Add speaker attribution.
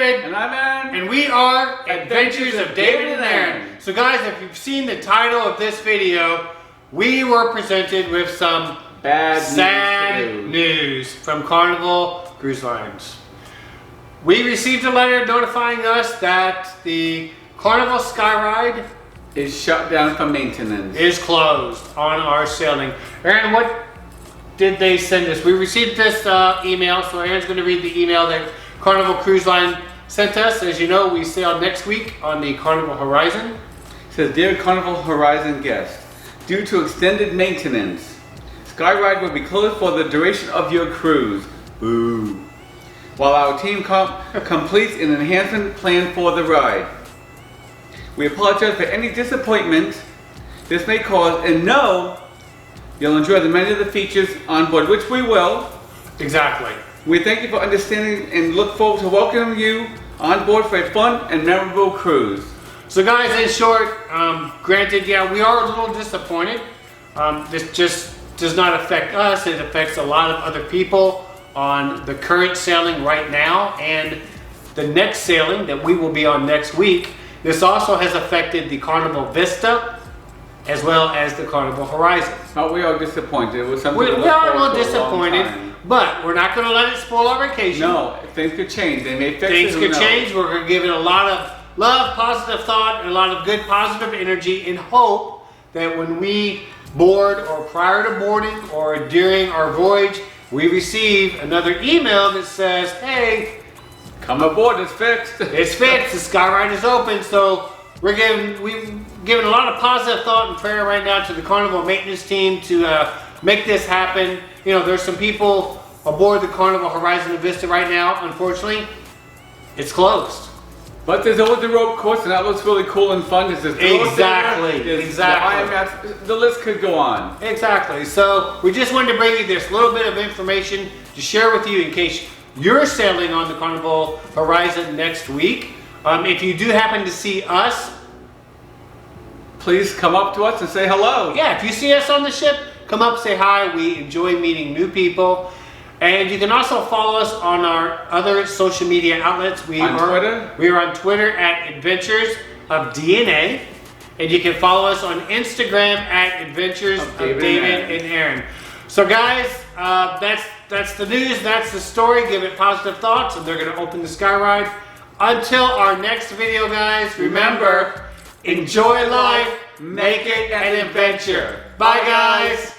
Speaker 1: David.
Speaker 2: And I'm Aaron.
Speaker 1: And we are Adventures of David and Aaron. So guys, if you've seen the title of this video, we were presented with some sad news from Carnival Cruise Lines. We received a letter notifying us that the Carnival SkyRide
Speaker 2: is shut down for maintenance.
Speaker 1: Is closed on our sailing. Aaron, what did they send us? We received this email, so Aaron's going to read the email that Carnival Cruise Line sent us. As you know, we sail next week on the Carnival Horizon.
Speaker 2: It says, Dear Carnival Horizon guests, due to extended maintenance, SkyRide will be closed for the duration of your cruise. Boo. While our team completes an enhancement plan for the ride. We apologize for any disappointment this may cause, and know you'll enjoy the many of the features on board, which we will.
Speaker 1: Exactly.
Speaker 2: We thank you for understanding and look forward to welcoming you on board for a fun and memorable cruise.
Speaker 1: So guys, in short, granted, yeah, we are a little disappointed. This just does not affect us. It affects a lot of other people on the current sailing right now and the next sailing that we will be on next week. This also has affected the Carnival Vista as well as the Carnival Horizon.
Speaker 2: Oh, we are disappointed. It was something
Speaker 1: we are a little disappointed, but we're not going to let it spoil our vacation.
Speaker 2: No, things could change. They may fix
Speaker 1: Things could change. We're going to give it a lot of love, positive thought, and a lot of good positive energy in hope that when we board or prior to boarding or during our voyage, we receive another email that says, hey,
Speaker 2: come aboard, it's fixed.
Speaker 1: It's fixed, the SkyRide is open. So we've given a lot of positive thought and prayer right now to the Carnival maintenance team to make this happen. You know, there's some people aboard the Carnival Horizon and Vista right now. Unfortunately, it's closed.
Speaker 2: But there's always the rope course, and that looks really cool and fun. There's
Speaker 1: Exactly.
Speaker 2: The list could go on.
Speaker 1: Exactly. So we just wanted to bring you this little bit of information to share with you in case you're sailing on the Carnival Horizon next week. If you do happen to see us,
Speaker 2: please come up to us and say hello.
Speaker 1: Yeah, if you see us on the ship, come up, say hi. We enjoy meeting new people. And you can also follow us on our other social media outlets. We are on Twitter at Adventures of DNA. And you can follow us on Instagram at Adventures of David and Aaron. So guys, that's the news, that's the story. Give it positive thoughts, and they're going to open the SkyRide. Until our next video, guys, remember, enjoy life, make it an adventure. Bye, guys.